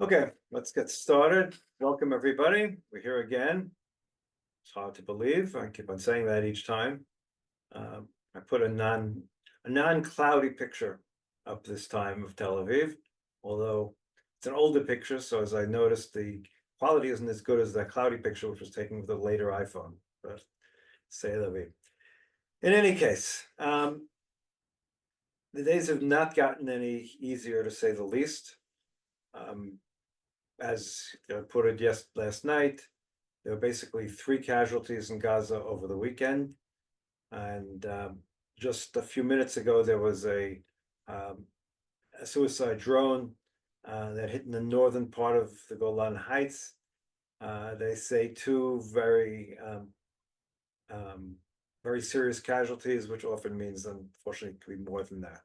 Okay, let's get started. Welcome, everybody. We're here again. It's hard to believe. I keep on saying that each time. I put a non-cloudy picture up this time of Tel Aviv, although it's an older picture. So as I noticed, the quality isn't as good as that cloudy picture, which was taken with a later iPhone. But say la vie. In any case, the days have not gotten any easier, to say the least. As I put it last night, there were basically 3 casualties in Gaza over the weekend. And just a few minutes ago, there was a suicide drone that hit in the northern part of the Golan Heights. They say two very serious casualties, which often means, unfortunately, it could be more than that.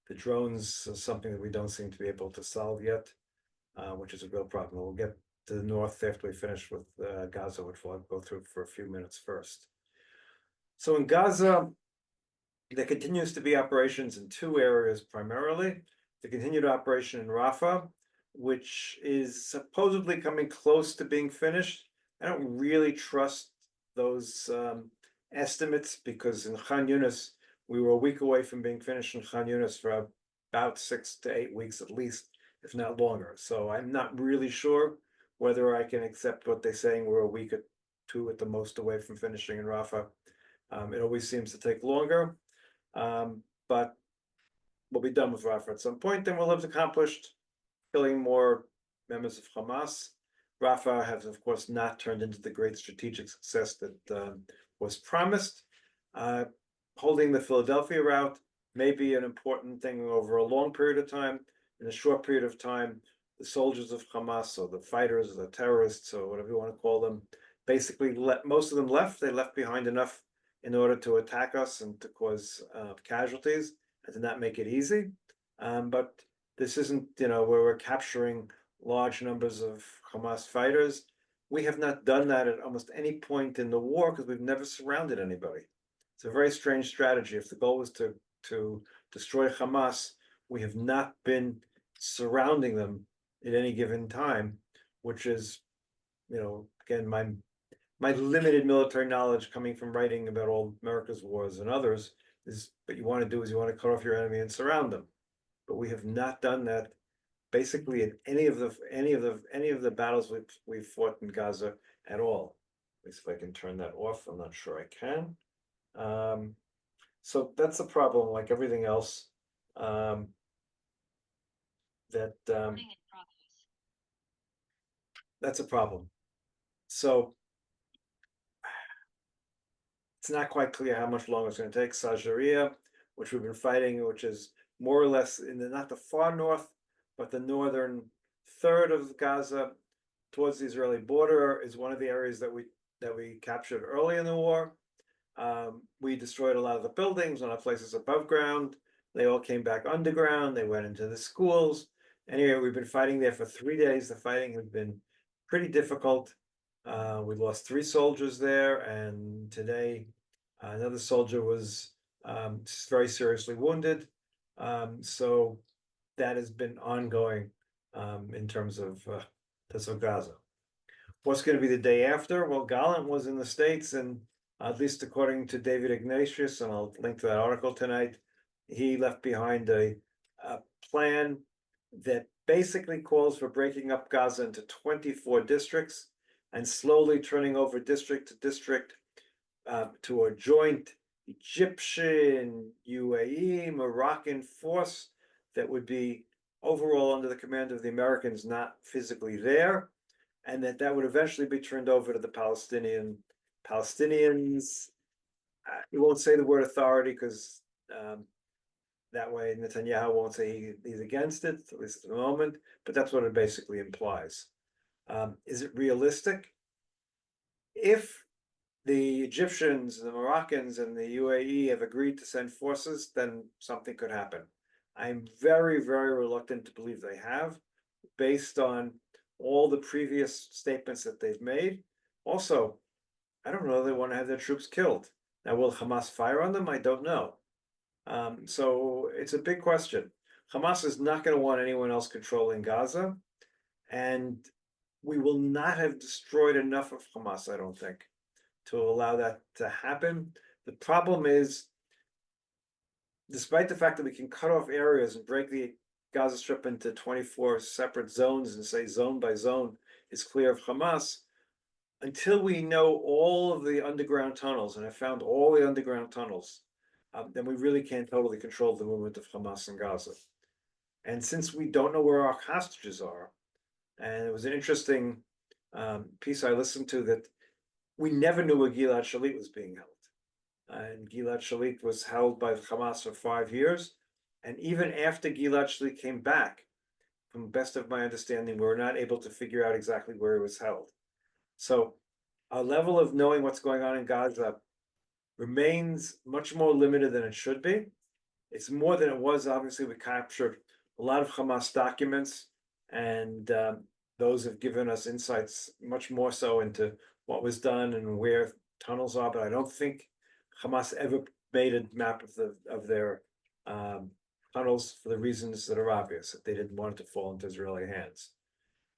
The drones are something that we don't seem to be able to solve yet, which is a real problem. We'll get to the north after we finish with Gaza, which we'll go through for a few minutes first. So in Gaza, there continues to be operations in two areas primarily. The continued operation in Rafah, which is supposedly coming close to being finished. I don't really trust those estimates because in Khan Yunis, we were a week away from being finished in Khan Yunis for about 6 to 8 weeks at least, if not longer. So I'm not really sure whether I can accept what they're saying. We're a week or two at the most away from finishing in Rafah. It always seems to take longer, but we'll be done with Rafah at some point. Then we'll have accomplished killing more members of Hamas. Rafah has, of course, not turned into the great strategic success that was promised. Holding the Philadelphia route may be an important thing over a long period of time. In a short period of time, the soldiers of Hamas, or the fighters, or the terrorists, or whatever you want to call them, basically most of them left. They left behind enough in order to attack us and to cause casualties and to not make it easy. But this isn't, where we're capturing large numbers of Hamas fighters. We have not done that at almost any point in the war because we've never surrounded anybody. It's a very strange strategy. If the goal was to destroy Hamas, we have not been surrounding them at any given time, which is, again, my limited military knowledge coming from writing about all America's wars and others is what you want to do is you want to cut off your enemy and surround them. But we have not done that basically in any of the battles we've fought in Gaza at all. At least if I can turn that off, I'm not sure I can. So that's a problem, like everything else. That's a problem. So it's not quite clear how much longer it's going to take. Sajaria, which we've been fighting, which is more or less in not the far north, but the northern third of Gaza towards the Israeli border, is one of the areas that we captured early in the war. We destroyed a lot of the buildings, a lot of places above ground. They all came back underground. They went into the schools. Anyway, we've been fighting there for 3 days. The fighting has been pretty difficult. We lost 3 soldiers there, and today another soldier was very seriously wounded. So that has been ongoing in terms of Gaza. What's going to be the day after? Well, Gallant was in the States, and at least according to David Ignatius, and I'll link to that article tonight, he left behind a plan that basically calls for breaking up Gaza into 24 districts and slowly turning over district to district to a joint Egyptian, UAE, Moroccan force that would be overall under the command of the Americans, not physically there, and that would eventually be turned over to the Palestinians. He won't say the word authority because that way Netanyahu won't say he's against it, at least at the moment, but that's what it basically implies. Is it realistic? If the Egyptians, the Moroccans, and the UAE have agreed to send forces, then something could happen. I'm very, very reluctant to believe they have, based on all the previous statements that they've made. Also, I don't know if they want to have their troops killed. Now, will Hamas fire on them? I don't know. So it's a big question. Hamas is not going to want anyone else controlling Gaza, and we will not have destroyed enough of Hamas, I don't think, to allow that to happen. The problem is, despite the fact that we can cut off areas and break the Gaza Strip into 24 separate zones and say zone by zone is clear of Hamas, until we know all of the underground tunnels, and I found all the underground tunnels, then we really can't totally control the movement of Hamas in Gaza. And since we don't know where our hostages are, and it was an interesting piece I listened to that we never knew where Gilad Shalit was being held. And Gilad Shalit was held by Hamas for 5 years. And even after Gilad Shalit came back, from the best of my understanding, we were not able to figure out exactly where he was held. So our level of knowing what's going on in Gaza remains much more limited than it should be. It's more than it was. Obviously, we captured a lot of Hamas documents, and those have given us insights much more so into what was done and where tunnels are. But I don't think Hamas ever made a map of their tunnels for the reasons that are obvious, that they didn't want it to fall into Israeli hands.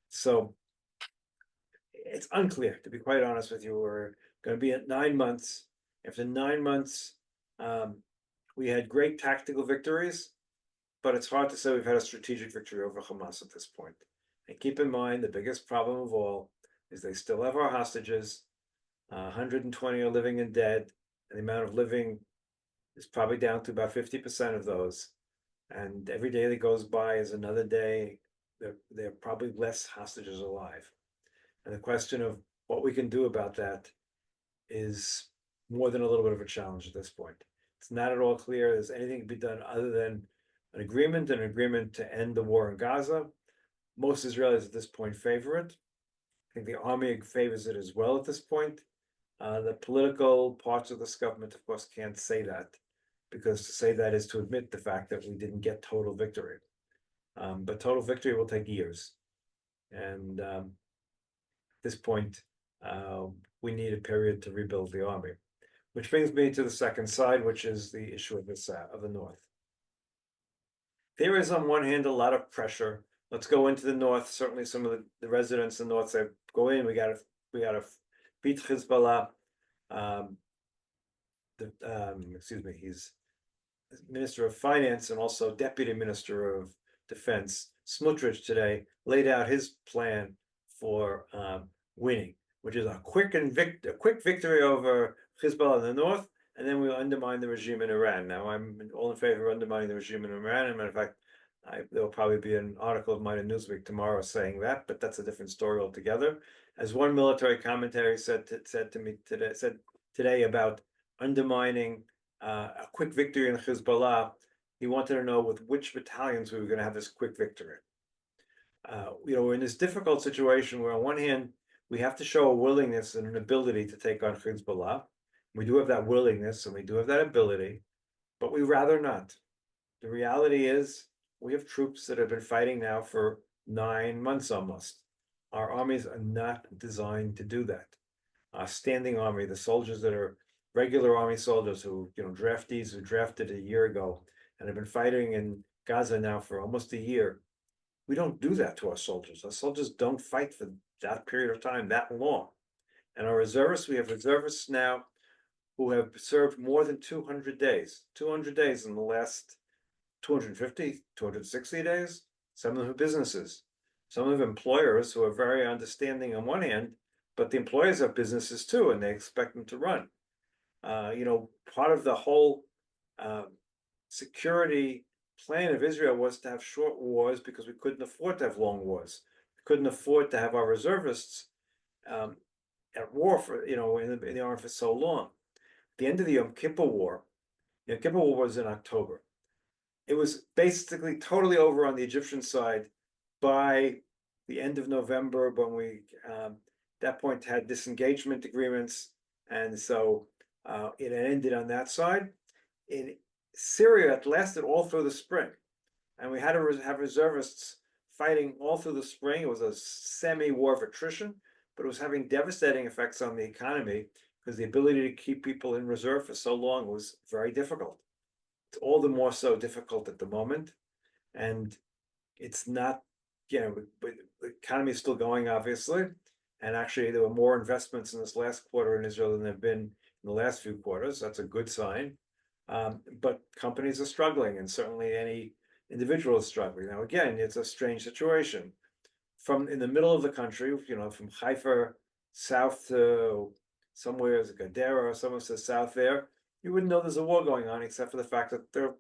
So it's unclear, to be quite honest with you. We're going to be at 9 months. After 9 months, we had great tactical victories, but it's hard to say we've had a strategic victory over Hamas at this point. And keep in mind, the biggest problem of all is they still have our hostages. 120 are living and dead, and the amount of living is probably down to about 50% of those. And every day that goes by is another day. There are probably less hostages alive. And the question of what we can do about that is more than a little bit of a challenge at this point. It's not at all clear there's anything to be done other than an agreement to end the war in Gaza. Most Israelis at this point favor it. I think the army favors it as well at this point. The political parts of this government, of course, can't say that, because to say that is to admit the fact that we didn't get total victory. But total victory will take years. And at this point, we need a period to rebuild the army. Which brings me to the second side, which is the issue of the North. There is, on one hand, a lot of pressure. Let's go into the North. Certainly, some of the residents in the North say, "Go in. We got to beat Hezbollah." He's Minister of Finance and also Deputy Minister of Defense, Smotrich, today laid out his plan for winning, which is a quick victory over Hezbollah in the north, and then we'll undermine the regime in Iran. Now, I'm all in favor of undermining the regime in Iran. As a matter of fact, there will probably be an article of mine in Newsweek tomorrow saying that, but that's a different story altogether. As one military commentary said to me today about undermining a quick victory in Hezbollah, he wanted to know with which battalions we were going to have this quick victory. We're in this difficult situation where, on one hand, we have to show a willingness and an ability to take on Hezbollah. We do have that willingness and we do have that ability, but we rather not. The reality is we have troops that have been fighting now for 9 months almost. Our armies are not designed to do that. Our standing army, the soldiers that are regular army soldiers who, draftees who drafted a year ago and have been fighting in Gaza now for almost a year, we don't do that to our soldiers. Our soldiers don't fight for that period of time that long. And our reservists, we have reservists now who have served more than 200 days, 200 days in the last 250, 260 days. Some of them have businesses. Some of employers who are very understanding on one hand, but the employers have businesses too, and they expect them to run. Part of the whole security plan of Israel was to have short wars because we couldn't afford to have long wars. We couldn't afford to have our reservists at war in the army for so long. The end of the Yom Kippur War, Yom Kippur War was in October. It was basically totally over on the Egyptian side by the end of November, when we at that point had disengagement agreements, and so it ended on that side. In Syria, it lasted all through the spring, and we had to have reservists fighting all through the spring. It was a semi-war of attrition, but it was having devastating effects on the economy because the ability to keep people in reserve for so long was very difficult. It's all the more so difficult at the moment. And it's not, but the economy is still going, obviously. And actually, there were more investments in this last quarter in Israel than there have been in the last few quarters. That's a good sign. But companies are struggling, and certainly any individual is struggling. Now, again, it's a strange situation. From in the middle of the country, from Haifa south to somewhere as Gadara or somewhere to the south there, you wouldn't know there's a war going on, except for the fact that there are,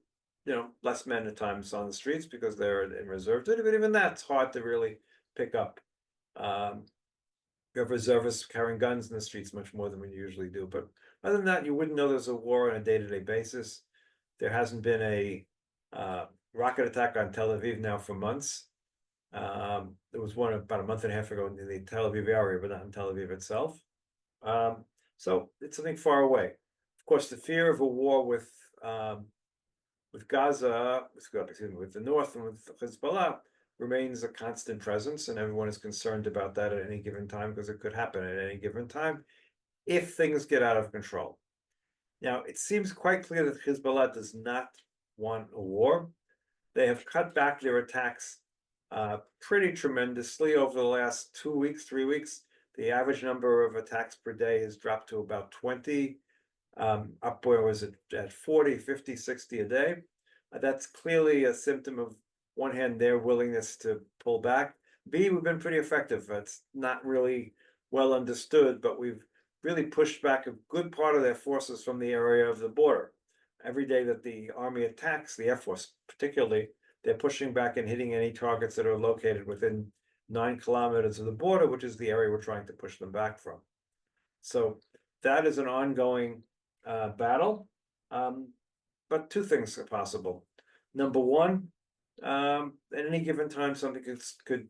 less men at times on the streets because they're in reserve duty. But even that's hard to really pick up. You have reservists carrying guns in the streets much more than we usually do. But other than that, you wouldn't know there's a war on a day-to-day basis. There hasn't been a rocket attack on Tel Aviv now for months. There was one about a month and a half ago in the Tel Aviv area, but not in Tel Aviv itself. So it's something far away. Of course, the fear of a war with Gaza, with the north and with Hezbollah remains a constant presence, and everyone is concerned about that at any given time because it could happen at any given time if things get out of control. Now, it seems quite clear that Hezbollah does not want a war. They have cut back their attacks pretty tremendously over the last 2 weeks, 3 weeks. The average number of attacks per day has dropped to about 20. Up where was it at 40, 50, 60 a day. That's clearly a symptom of, one hand, their willingness to pull back. B, we've been pretty effective. It's not really well understood, but we've really pushed back a good part of their forces from the area of the border. Every day that the army attacks, the Air Force particularly, they're pushing back and hitting any targets that are located within 9 kilometers of the border, which is the area we're trying to push them back from. So that is an ongoing battle. But two things are possible. Number one, at any given time, something could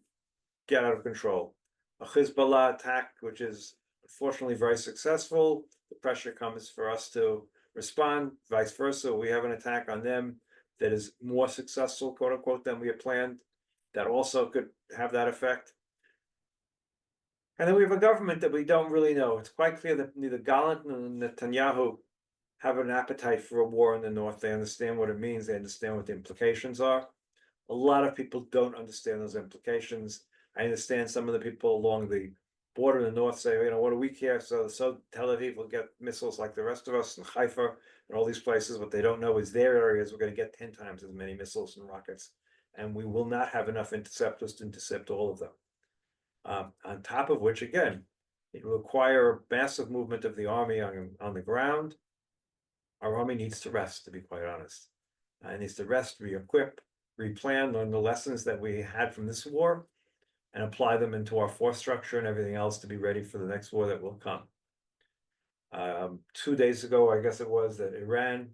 get out of control. A Hezbollah attack, which is unfortunately very successful, the pressure comes for us to respond. Vice versa, we have an attack on them that is more successful, quote unquote, than we had planned. That also could have that effect. And then we have a government that we don't really know. It's quite clear that neither Gallant nor Netanyahu have an appetite for a war in the north. They understand what it means. They understand what the implications are. A lot of people don't understand those implications. I understand some of the people along the border in the north say, what do we care? So Tel Aviv will get missiles like the rest of us, and Haifa and all these places. What they don't know is their areas we're going to get 10 times as many missiles and rockets, and we will not have enough interceptors to intercept all of them. On top of which, again, it will require massive movement of the army on the ground. Our army needs to rest, to be quite honest. It needs to rest, re-equip, replan, learn the lessons that we had from this war, and apply them into our force structure and everything else to be ready for the next war that will come. 2 days ago, I guess it was, that Iran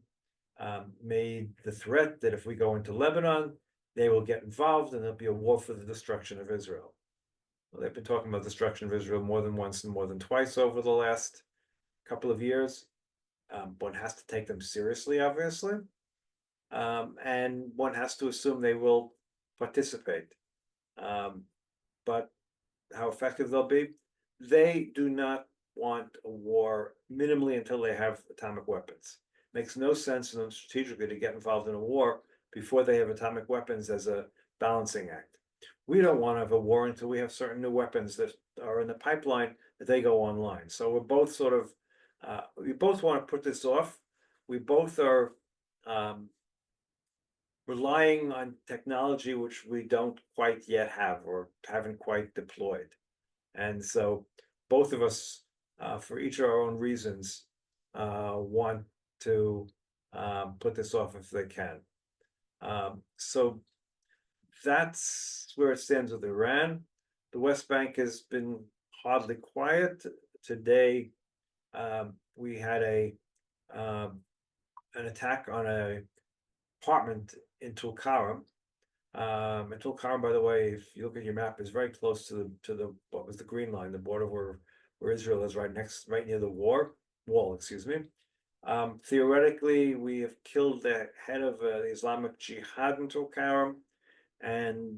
made the threat that if we go into Lebanon, they will get involved and there'll be a war for the destruction of Israel. Well, they've been talking about destruction of Israel more than once and more than twice over the last couple of years. One has to take them seriously, obviously, and one has to assume they will participate. But how effective they'll be, they do not want a war minimally until they have atomic weapons. It makes no sense for them strategically to get involved in a war before they have atomic weapons as a balancing act. We don't want to have a war until we have certain new weapons that are in the pipeline that they go online. So we're both sort of, we both want to put this off. We both are relying on technology which we don't quite yet have or haven't quite deployed. And so both of us, for each of our own reasons, want to put this off if they can. So that's where it stands with Iran. The West Bank has been hardly quiet. Today, we had an attack on an apartment in Tulkarm. And Tulkarm, by the way, if you look at your map, is very close to the what was the green line, the border where Israel is right near the wall, excuse me. Theoretically, we have killed the head of the Islamic Jihad in Tulkarm, and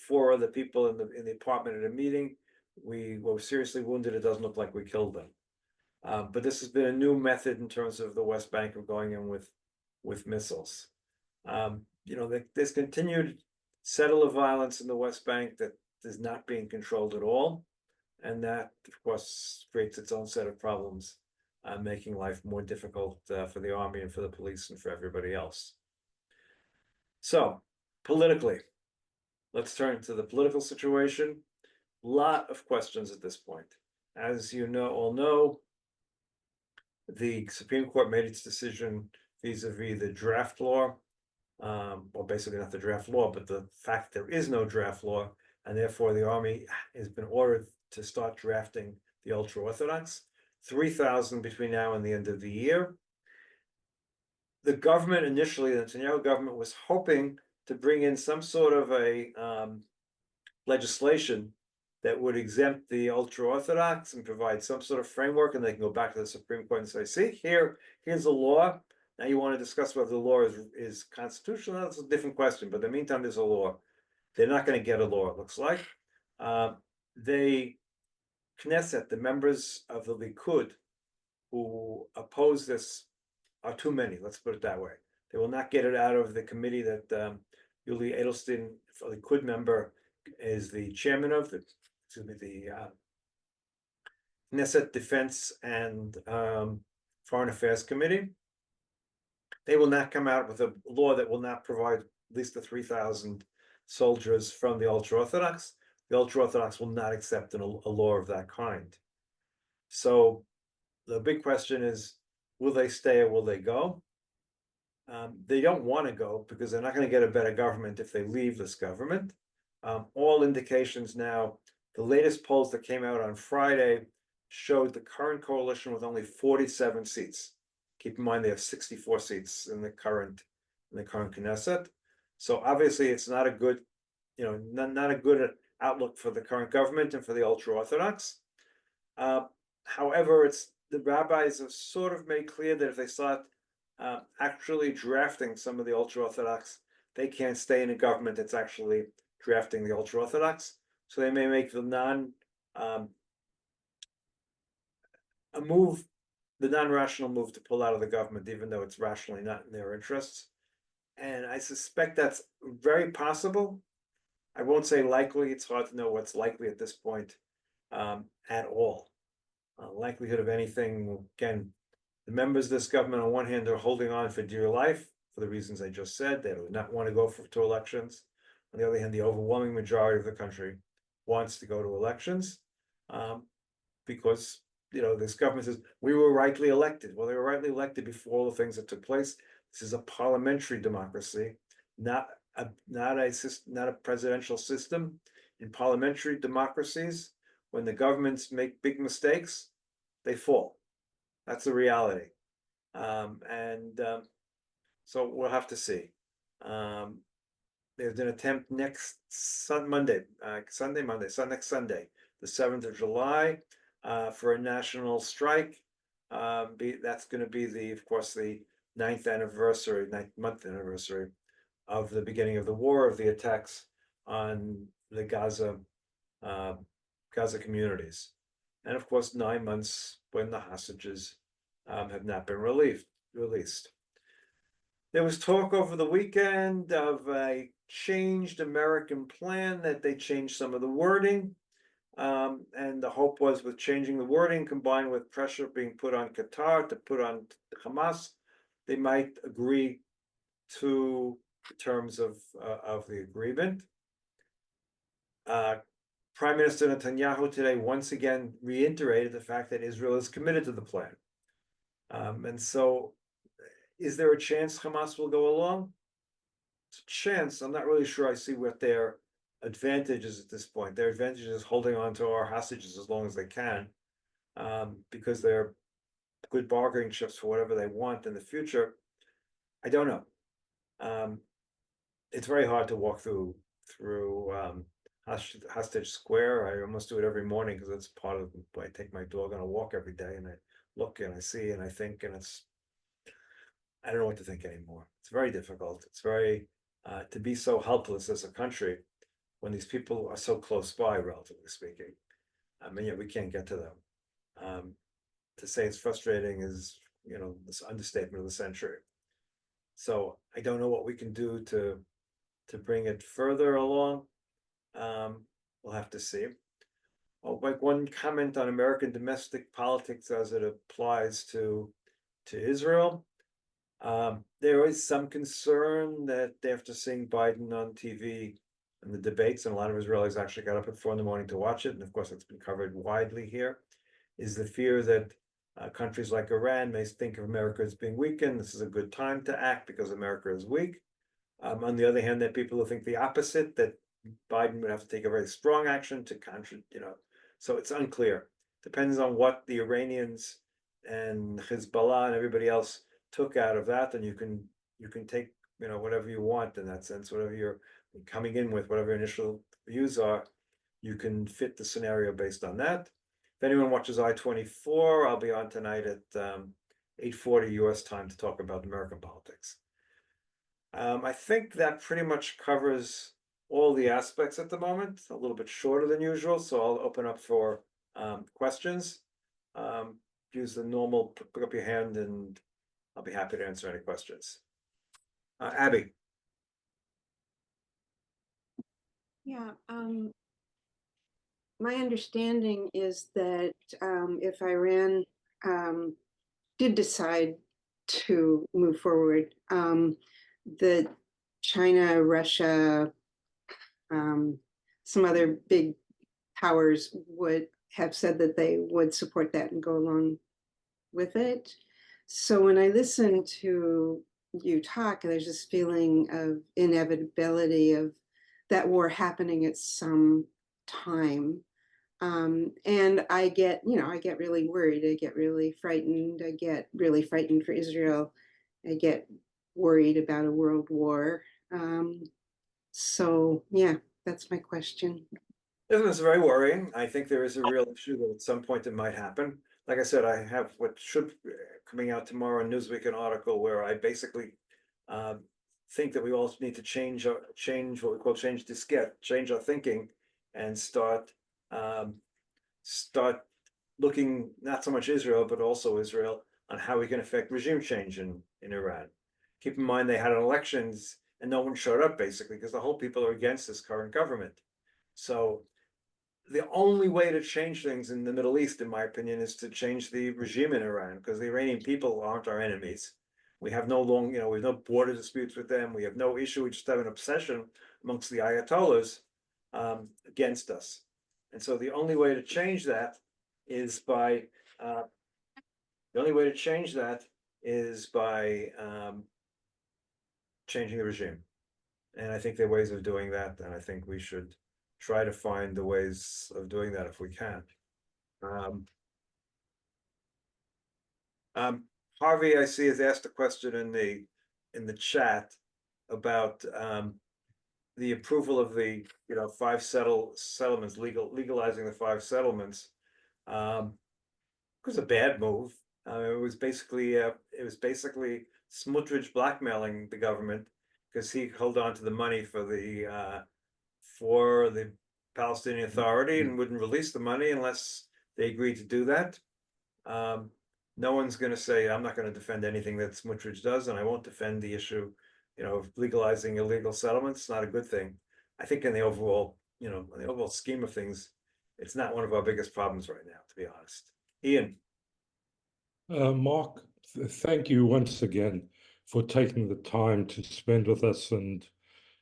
4 other people in the apartment at a meeting. We were seriously wounded. It doesn't look like we killed them. But this has been a new method in terms of the West Bank of going in with missiles. There's continued settler violence in the West Bank that is not being controlled at all. And that, of course, creates its own set of problems, making life more difficult for the army and for the police and for everybody else. So, politically, let's turn to the political situation. Lot of questions at this point. As you all know, the Supreme Court made its decision vis-a-vis the draft law, well, basically not the draft law, but the fact there is no draft law, and therefore the army has been ordered to start drafting the ultra-Orthodox, 3,000 between now and the end of the year. The government initially, the Netanyahu government, was hoping to bring in some sort of a legislation that would exempt the ultra-Orthodox and provide some sort of framework, and they can go back to the Supreme Court and say, see, here's a law. Now you want to discuss whether the law is constitutional. That's a different question, but in the meantime, there's a law. They're not going to get a law, it looks like. Knesset, the members of the Likud who oppose this are too many, let's put it that way. They will not get it out of the committee that Yuli Edelstein, a Likud member, is the chairman of, the Knesset Defense and Foreign Affairs Committee. They will not come out with a law that will not provide at least the 3,000 soldiers from the ultra-Orthodox. The ultra-Orthodox will not accept a law of that kind. So the big question is, will they stay or will they go? They don't want to go because they're not going to get a better government if they leave this government. All indications now, the latest polls that came out on Friday showed the current coalition with only 47 seats. Keep in mind they have 64 seats in the current Knesset. So obviously it's not a good, not a good outlook for the current government and for the ultra-Orthodox. However, the rabbis have sort of made clear that if they start actually drafting some of the ultra-Orthodox, they can't stay in a government that's actually drafting the ultra-Orthodox. So they may make the non-rational move to pull out of the government, even though it's rationally not in their interests. And I suspect that's very possible. I won't say likely. It's hard to know what's likely at this point at all. Likelihood of anything, again, the members of this government on one hand are holding on for dear life for the reasons I just said. They do not want to go to elections. On the other hand, the overwhelming majority of the country wants to go to elections because this government says we were rightly elected. Well, they were rightly elected before all the things that took place. This is a parliamentary democracy, not a presidential system. In parliamentary democracies, when the governments make big mistakes, they fall. That's the reality. So we'll have to see. There's an attempt next Monday, next Sunday, the 7th of July, for a national strike. That's going to be of course, the 9th month anniversary of the beginning of the war, of the attacks on the Gaza communities. And of course, 9 months when the hostages have not been released. There was talk over the weekend of a changed American plan, that they changed some of the wording. And the hope was, with changing the wording combined with pressure being put on Qatar to put on Hamas, they might agree to the terms of the agreement. Prime Minister Netanyahu today once again reiterated the fact that Israel is committed to the plan. And so, is there a chance Hamas will go along? It's a chance. I'm not really sure I see what their advantage is at this point. Their advantage is holding on to our hostages as long as they can, because they're good bargaining chips for whatever they want in the future. I don't know. It's very hard to walk through Hostage Square. I almost do it every morning because it's part of, I take my dog on a walk every day, and I look and I see and I think, and I don't know what to think anymore. It's very difficult. It's very, to be so helpless as a country when these people are so close by, relatively speaking. I mean, we can't get to them. To say it's frustrating is, this understatement of the century. So I don't know what we can do to to bring it further along. We'll have to see. I'll make one comment on American domestic politics as it applies to Israel. There is some concern that after seeing Biden on TV and the debates, and a lot of Israelis actually got up at 4 a.m. to watch it, and of course it's been covered widely here, is the fear that countries like Iran may think of America as being weakened. This is a good time to act because America is weak. On the other hand, there are people who think the opposite, that Biden would have to take a very strong action to so it's unclear. Depends on what the Iranians and Hezbollah and everybody else took out of that, and you can take whatever you want in that sense, whatever you're coming in with, whatever your initial views are, you can fit the scenario based on that. If anyone watches I-24, I'll be on tonight at 8:40 US time to talk about American politics. I think that pretty much covers all the aspects at the moment, a little bit shorter than usual, so I'll open up for questions. Use the normal, pick up your hand, and I'll be happy to answer any questions. Abby. Yeah, my understanding is that if Iran did decide to move forward, that China, Russia, some other big powers would have said that they would support that and go along with it. So when I listen to you talk, there's this feeling of inevitability of that war happening at some time. And I get really worried. I get really frightened. I get really frightened for Israel. I get worried about a world war. So yeah, that's my question. It's very worrying. I think there is a real issue that at some point it might happen. Like I said, I have what should coming out tomorrow in Newsweek, an article where I basically think that we all need to change what we call change our thinking, and start looking not so much Israel but also Israel on how we can affect regime change in Iran. Keep in mind they had elections and no one showed up basically because the whole people are against this current government. So the only way to change things in the Middle East, in my opinion, is to change the regime in Iran, because the Iranian people aren't our enemies. We have no we have no border disputes with them. We have no issue. We just have an obsession amongst the Ayatollahs against us. And so the only way to change that is by changing the regime. And I think there are ways of doing that, and I think we should try to find the ways of doing that if we can. Harvey, I see, has asked a question in the chat about the approval of the 5 settlements, legalizing the 5 settlements. It was a bad move. It was basically Smotrich blackmailing the government because he held on to the money for the Palestinian Authority and wouldn't release the money unless they agreed to do that. No one's going to say, I'm not going to defend anything that Smotrich does, and I won't defend the issue, of legalizing illegal settlements. It's not a good thing. I think in the overall scheme of things, it's not one of our biggest problems right now, to be honest. Ian. Mark, thank you once again for taking the time to spend with us and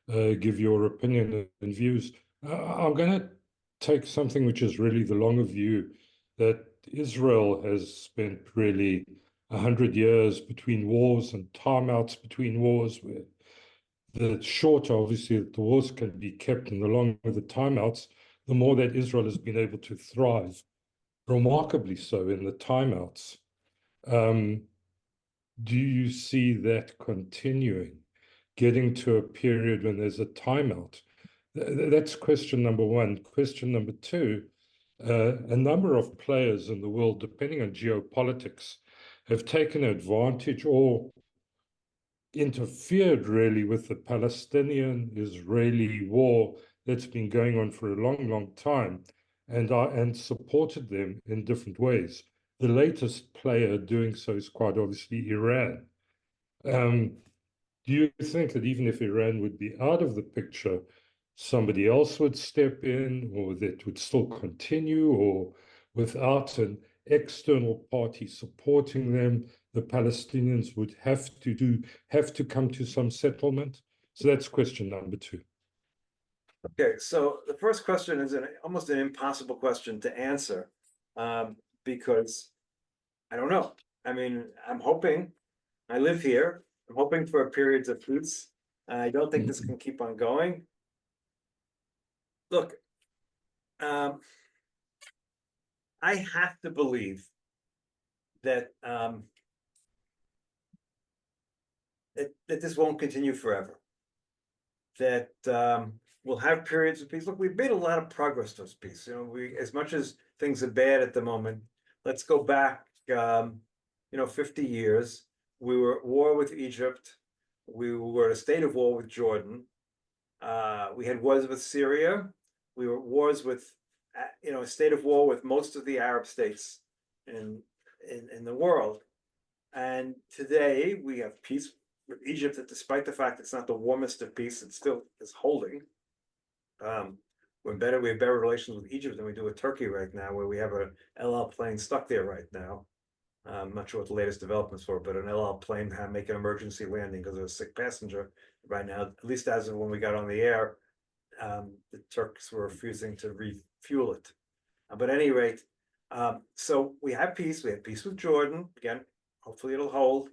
give your opinion and views. I'm going to take something which is really the longer view, that Israel has spent really 100 years between wars and timeouts between wars, where the shorter, obviously, the wars can be kept and the longer the timeouts, the more that Israel has been able to thrive, remarkably so in the timeouts. Do you see that continuing, getting to a period when there's a timeout? That's question number one. Question number two, a number of players in the world, depending on geopolitics, have taken advantage or interfered really with the Palestinian-Israeli war that's been going on for a long, long time, and supported them in different ways. The latest player doing so is quite obviously Iran. Do you think that even if Iran would be out of the picture, somebody else would step in, or that would still continue, or without an external party supporting them, the Palestinians would have to come to some settlement? So that's question number two. Okay, so the first question is almost an impossible question to answer, because I don't know. I mean, I'm hoping, I live here, I'm hoping for periods of peace. I don't think this can keep on going. Look, I have to believe that that this won't continue forever. That we'll have periods of peace. Look, we've made a lot of progress towards peace. You know, as much as things are bad at the moment, let's go back 50 years. We were at war with Egypt. We were in a state of war with Jordan. We had wars with Syria. We were at wars with, a state of war with most of the Arab states in the world. And today we have peace with Egypt, that despite the fact it's not the warmest of peace, it still is holding. We have better relations with Egypt than we do with Turkey right now, where we have a El Al plane stuck there right now. I'm not sure what the latest developments were, but an El Al plane had to make an emergency landing because of a sick passenger right now. At least as of when we got on the air, the Turks were refusing to refuel it. But at any rate, so we have peace. We have peace with Jordan. Again, hopefully it'll hold.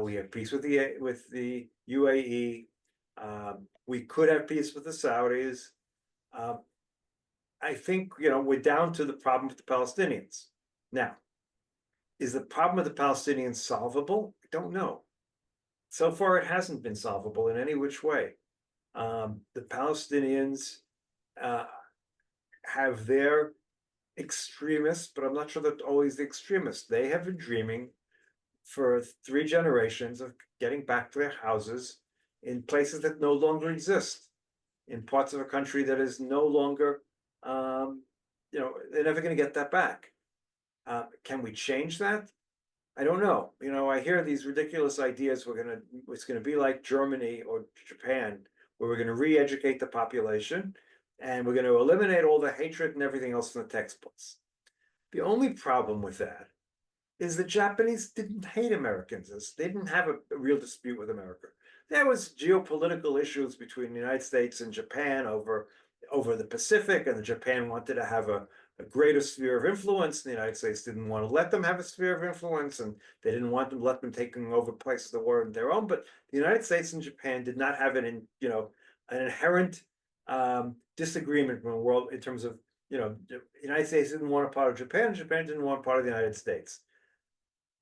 We have peace with the UAE. We could have peace with the Saudis. I think, we're down to the problem with the Palestinians. Now, is the problem with the Palestinians solvable? I don't know. So far, it hasn't been solvable in any which way. The Palestinians have their extremists, but I'm not sure that always the extremists. They have been dreaming for 3 generations of getting back to their houses in places that no longer exist, in parts of a country that is no longer, they're never going to get that back. Can we change that? I don't know. I hear these ridiculous ideas. It's going to be like Germany or Japan, where we're going to re-educate the population and we're going to eliminate all the hatred and everything else from the textbooks. The only problem with that is the Japanese didn't hate Americans. They didn't have a real dispute with America. There was geopolitical issues between the United States and Japan over the Pacific, and Japan wanted to have a greater sphere of influence. The United States didn't want to let them have a sphere of influence, and they didn't want to let them taking over places that were their own. But the United States and Japan did not have an inherent disagreement in the world in terms of, the United States didn't want a part of Japan, Japan didn't want a part of the United States.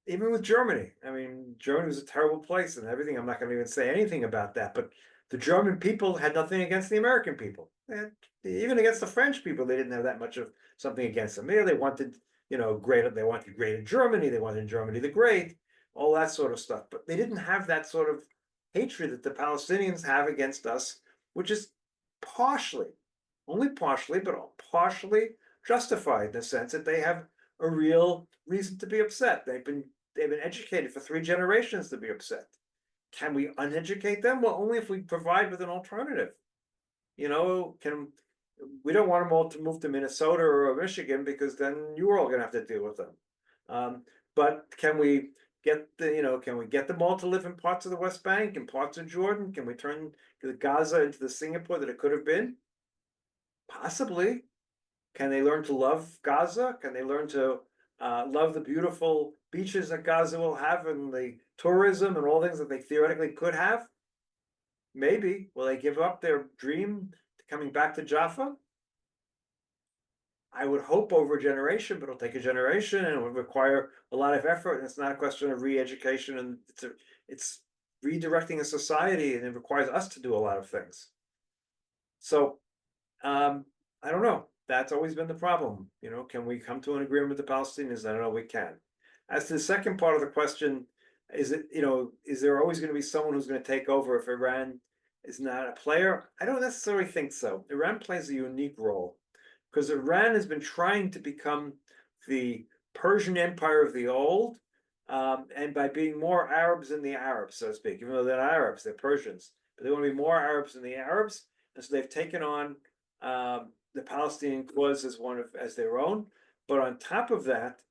Even with Germany, I mean, Germany was a terrible place and everything. I'm not going to even say anything about that, but the German people had nothing against the American people. And even against the French people, they didn't have that much of something against them. They wanted, they wanted greater Germany, they wanted Germany the Great, all that sort of stuff. But they didn't have that sort of hatred that the Palestinians have against us, which is only partially, but partially justified in the sense that they have a real reason to be upset. They've been educated for 3 generations to be upset. Can we uneducate them? Well, only if we provide with an alternative. We don't want them all to move to Minnesota or Michigan, because then you're all going to have to deal with them. But can we get them all to live in parts of the West Bank and parts of Jordan? Can we turn the Gaza into the Singapore that it could have been? Possibly. Can they learn to love Gaza? Can they learn to love the beautiful beaches that Gaza will have and the tourism and all things that they theoretically could have? Maybe. Will they give up their dream to coming back to Jaffa? I would hope over a generation, but it'll take a generation and it would require a lot of effort. And it's not a question of re-education, and it's redirecting a society, and it requires us to do a lot of things. So I don't know. That's always been the problem. Can we come to an agreement with the Palestinians? I don't know. We can. As to the second part of the question, is there always going to be someone who's going to take over if Iran is not a player? I don't necessarily think so. Iran plays a unique role because Iran has been trying to become the Persian Empire of the old, And by being more Arabs than the Arabs, so to speak, even though they're not Arabs, they're Persians, but they want to be more Arabs than the Arabs, and so they've taken on the Palestinian cause as their own. But on top of that,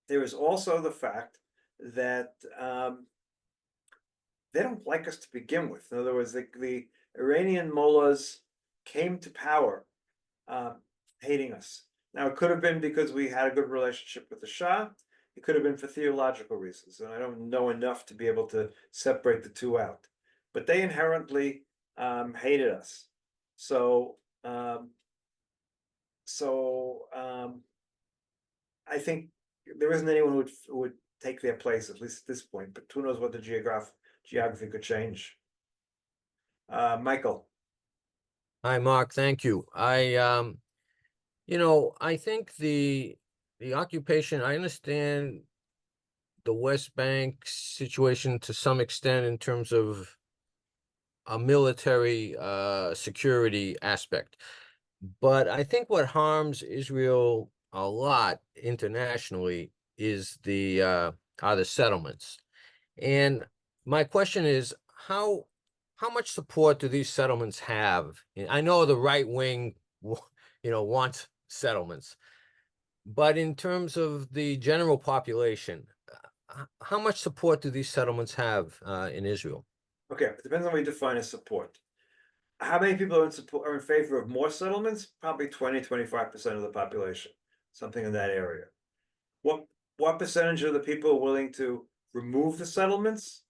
there is also the fact that they don't like us to begin with. In other words, the Iranian mullahs came to power hating us. Now, it could have been because we had a good relationship with the Shah. It could have been for theological reasons, and I don't know enough to be able to separate the two out. But they inherently hated us. So, I think there isn't anyone who would take their place, at least at this point. But who knows what the geography could change. Michael. Hi, Mark. Thank you. I think the occupation, I understand the West Bank situation to some extent in terms of a military security aspect. But I think what harms Israel a lot internationally is are the settlements. And my question is, how much support do these settlements have? I know the right wing, wants settlements, but in terms of the general population, how much support do these settlements have in Israel? Okay, it depends on what you define as support. How many people are in favor of more settlements? Probably 20-25% of the population, something in that area. What percentage of the people are willing to remove the settlements?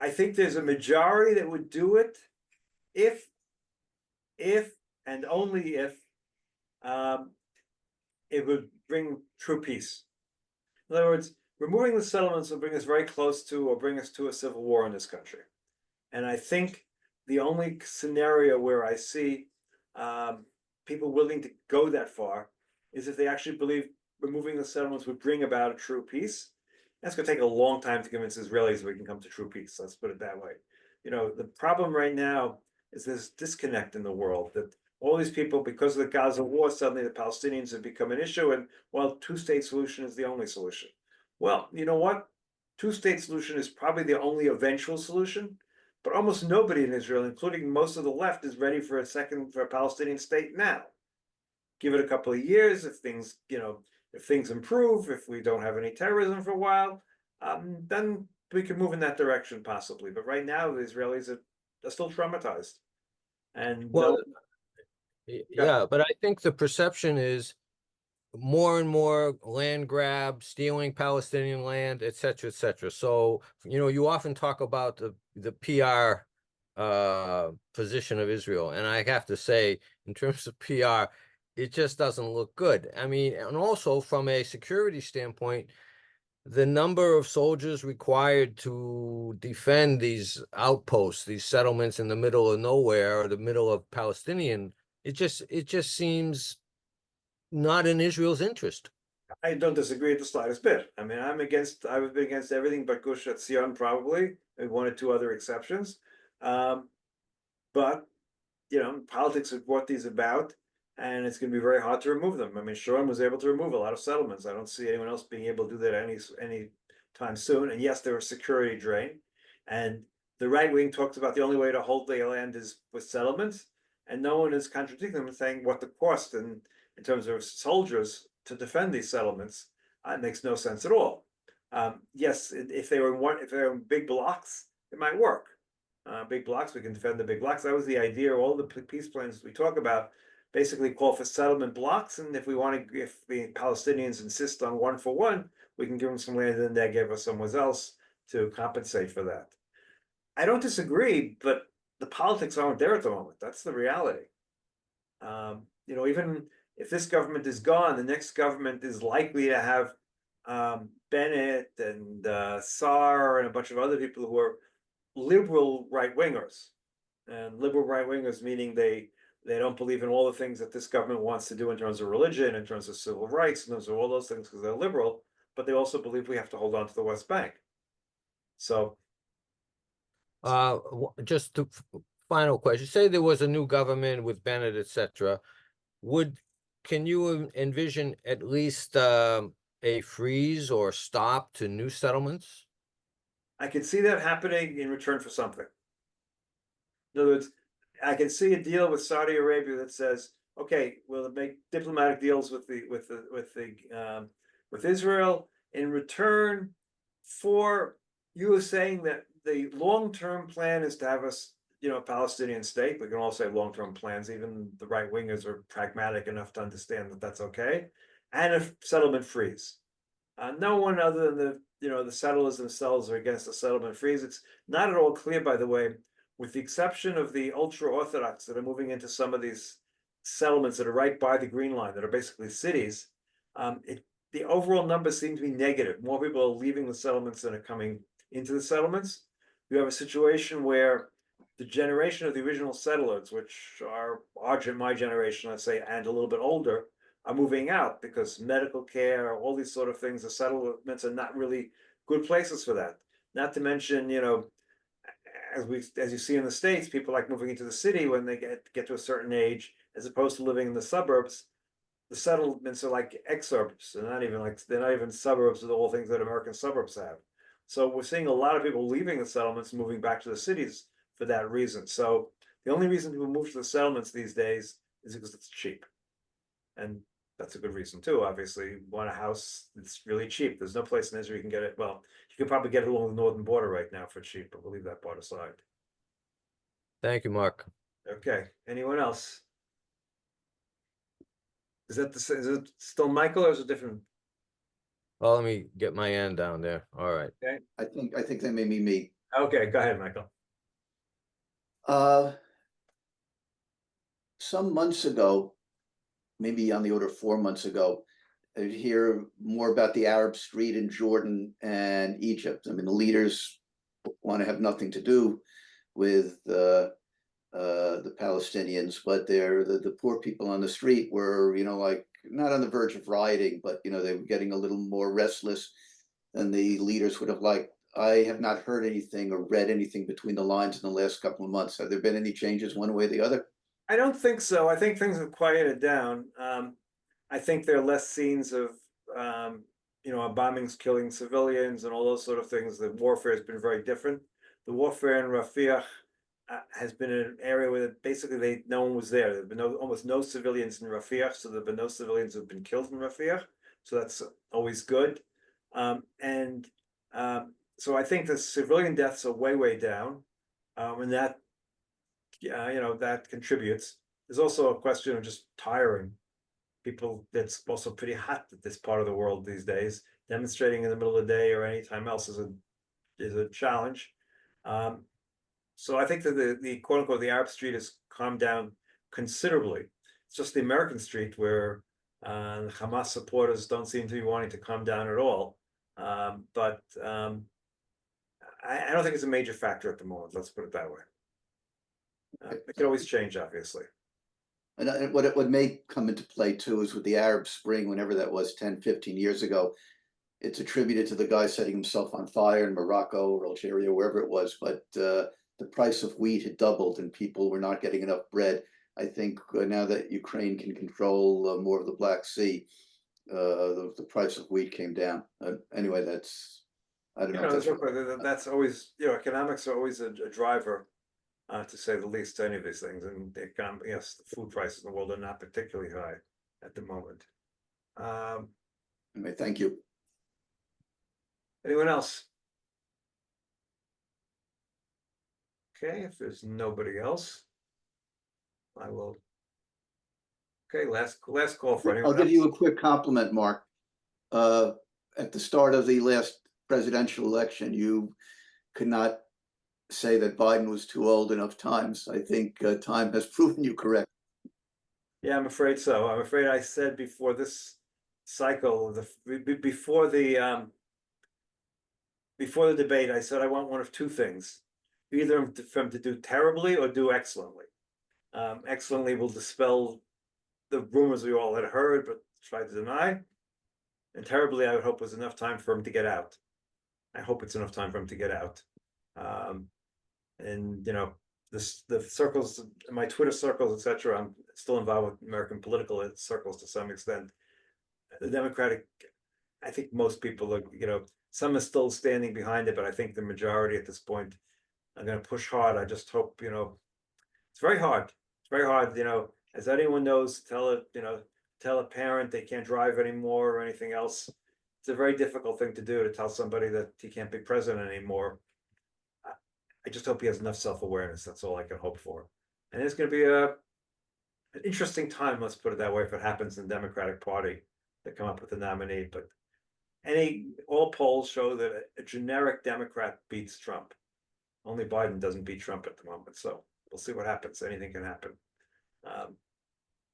I think there's a majority that would do it if and only if it would bring true peace. In other words, removing the settlements will bring us very close to or bring us to a civil war in this country. And I think the only scenario where I see people willing to go that far is if they actually believe removing the settlements would bring about a true peace. That's going to take a long time to convince Israelis we can come to true peace. Let's put it that way. The problem right now is this disconnect in the world that all these people, because of the Gaza war, suddenly the Palestinians have become an issue, and two-state solution is the only solution. Well, you know what? Two-state solution is probably the only eventual solution, but almost nobody in Israel, including most of the left, is ready for a Palestinian state now. Give it a couple of years, if things improve, if we don't have any terrorism for a while, then we can move in that direction possibly. But right now, the Israelis are still traumatized. And yeah, but I think the perception is more and more land grab, stealing Palestinian land, et cetera, et cetera. So, you often talk about the PR position of Israel. And I have to say, in terms of PR, it just doesn't look good. I mean, and also from a security standpoint, the number of soldiers required to defend these outposts, these settlements in the middle of nowhere or the middle of Palestinian, it just seems not in Israel's interest. I don't disagree the slightest bit. I mean, I would be against everything but Gush Etzion, probably, and one or two other exceptions. But politics have brought these about, and it's going to be very hard to remove them. I mean, Sharon was able to remove a lot of settlements. I don't see anyone else being able to do that any time soon. And yes, there was security drain, and the right wing talks about the only way to hold the land is with settlements, and no one is contradicting them and saying what the cost in terms of soldiers to defend these settlements. It makes no sense at all. Yes, if they were in big blocks, it might work. Big blocks, we can defend the big blocks. That was the idea. All the peace plans we talk about basically call for settlement blocks, and if the Palestinians insist on 1-for-1, we can give them some land and they give us somewhere else to compensate for that. I don't disagree, but the politics aren't there at the moment. That's the reality. Even if this government is gone, the next government is likely to have Bennett and Saar and a bunch of other people who are liberal right-wingers. And liberal right-wingers meaning they don't believe in all the things that this government wants to do in terms of religion, in terms of civil rights, in terms of all those things because they're liberal, but they also believe we have to hold on to the West Bank. So just to final question, say there was a new government with Bennett, etc. Can you envision at least a freeze or stop to new settlements? I can see that happening in return for something. In other words, I can see a deal with Saudi Arabia that says, okay, we'll make diplomatic deals with Israel in return for you saying that the long-term plan is to have us, a Palestinian state. We can all say long-term plans. Even the right wingers are pragmatic enough to understand that that's okay, and a settlement freeze. No one other than the settlers themselves are against a settlement freeze. It's not at all clear, by the way, with the exception of the ultra-Orthodox that are moving into some of these settlements that are right by the Green Line, that are basically cities. The overall numbers seem to be negative. More people are leaving the settlements than are coming into the settlements. You have a situation where the generation of the original settlers, which are my generation, let's say, and a little bit older, are moving out because medical care, all these sort of things, the settlements are not really good places for that. Not to mention, as you see in the States, people like moving into the city when they get to a certain age, as opposed to living in the suburbs. The settlements are like exurbs. They're not even suburbs of all things that American suburbs have. So we're seeing a lot of people leaving the settlements, moving back to the cities for that reason. So the only reason people move to the settlements these days is because it's cheap. And that's a good reason too, obviously. You want a house that's really cheap. There's no place in Israel you can get it. Well, you can probably get it along the northern border right now for cheap, but we'll leave that part aside. Thank you, Mark. Okay, anyone else? Is it still Michael, or is it different? Well, let me get my end down there. All right. Okay, I think that may be me. okay, go ahead, Michael. Some months ago, maybe on the order of 4 months ago, I'd hear more about the Arab Street in Jordan and Egypt. I mean, the leaders want to have nothing to do with the Palestinians, but the poor people on the street were, like not on the verge of rioting, but they were getting a little more restless than the leaders would have liked. I have not heard anything or read anything between the lines in the last couple of months. Have there been any changes one way or the other? I don't think so. I think things have quieted down. I think there are less scenes of, bombings killing civilians and all those sort of things. The warfare has been very different. The warfare in Rafah has been an area where basically no one was there. There have been almost no civilians in Rafah, so there have been no civilians who have been killed in Rafah. So that's always good. So I think the civilian deaths are way down, and that that contributes. There's also a question of just tiring people. It's also pretty hot at this part of the world these days. Demonstrating in the middle of the day or any time else is a challenge. So I think that the quote unquote the Arab Street has calmed down considerably. It's just the American street where Hamas supporters don't seem to be wanting to calm down at all. But I don't think it's a major factor at the moment. Let's put it that way. It could always change, obviously. And what may come into play too is with the Arab Spring, whenever that was 10, 15 years ago, it's attributed to the guy setting himself on fire in Morocco or Algeria, wherever it was. But the price of wheat had doubled and people were not getting enough bread. I think now that Ukraine can control more of the Black Sea, the price of wheat came down. Anyway, I don't know. That's always, economics are always a driver, to say the least, to any of these things. And yes, the food prices in the world are not particularly high at the moment. Anyway, thank you. Anyone else? Okay, if there's nobody else, I will. Okay, last call for anyone I'll give else. you a quick compliment, Mark. At the start of the last presidential election, you could not say that Biden was too old enough times. I think time has proven you correct. Yeah, I'm afraid so. I'm afraid I said before this cycle, before the debate, I said I want one of two things: either for him to do terribly or do excellently. Excellently will dispel the rumors we all had heard but tried to deny, and terribly I would hope was enough time for him to get out. I hope it's enough time for him to get out. And the circles, my Twitter circles, etc. I'm still involved with American political circles to some extent. The Democratic I think most people are, some are still standing behind it, but I think the majority at this point are gonna push hard. I just hope, it's very hard. It's very hard, as anyone knows, tell a parent they can't drive anymore or anything else. It's a very difficult thing to do, to tell somebody that he can't be president anymore. I just hope he has enough self-awareness. That's all I can hope for. And it's gonna be an interesting time, let's put it that way, if it happens in the Democratic Party to come up with a nominee. But all polls show that a generic Democrat beats Trump. Only Biden doesn't beat Trump at the moment, so we'll see what happens. Anything can happen.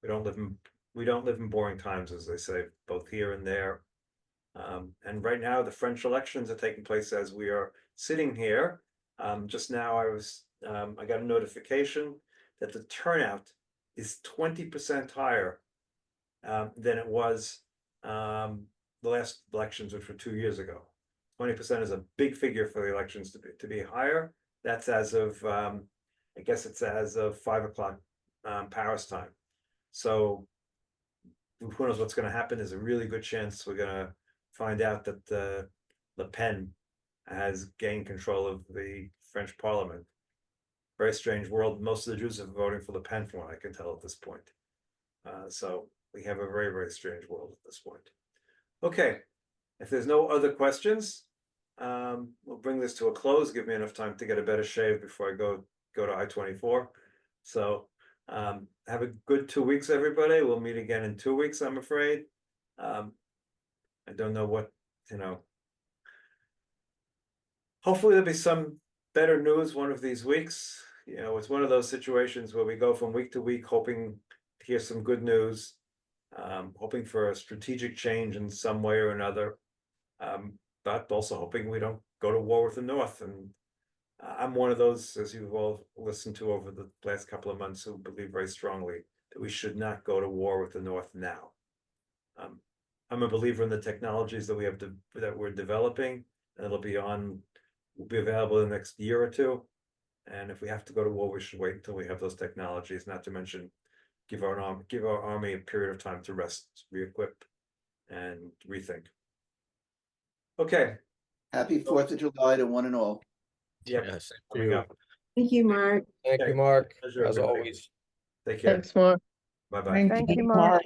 We don't live in boring times, as they say, both here and there. And right now, the French elections are taking place as we are sitting here. Just now, I got a notification that the turnout is 20% higher than it was the last elections, which were 2 years ago. 20% is a big figure for the elections to be higher. That's as of, I guess it's as of 5 o'clock Paris time. So who knows what's going to happen? There's a really good chance we're going to find out that Le Pen has gained control of the French Parliament. Very strange world. Most of the Jews are voting for Le Pen, from what I can tell at this point. So we have a very, very strange world at this point. Okay, if there's no other questions, we'll bring this to a close. Give me enough time to get a better shave before I go to I-24. So have a good 2 weeks, everybody. We'll meet again in 2 weeks, I'm afraid. I don't know what, hopefully there'll be some better news one of these weeks. It's one of those situations where we go from week to week hoping to hear some good news, hoping for a strategic change in some way or another, but also hoping we don't go to war with the North. And I'm one of those, as you've all listened to over the last couple of months, who believe very strongly that we should not go to war with the North now. I'm a believer in the technologies that we're developing, and will be available in the next year or two. And if we have to go to war, we should wait until we have those technologies. Not to mention, give our army a period of time to rest, re-equip, and rethink. Okay. Happy 4th of July to one and all. Yep. Yes. Coming up. Thank you, Mark. Thank Okay. you, Mark, Pleasure, as everybody. always. Take care. Thanks, Mark. Bye-bye. Thank you, Mark.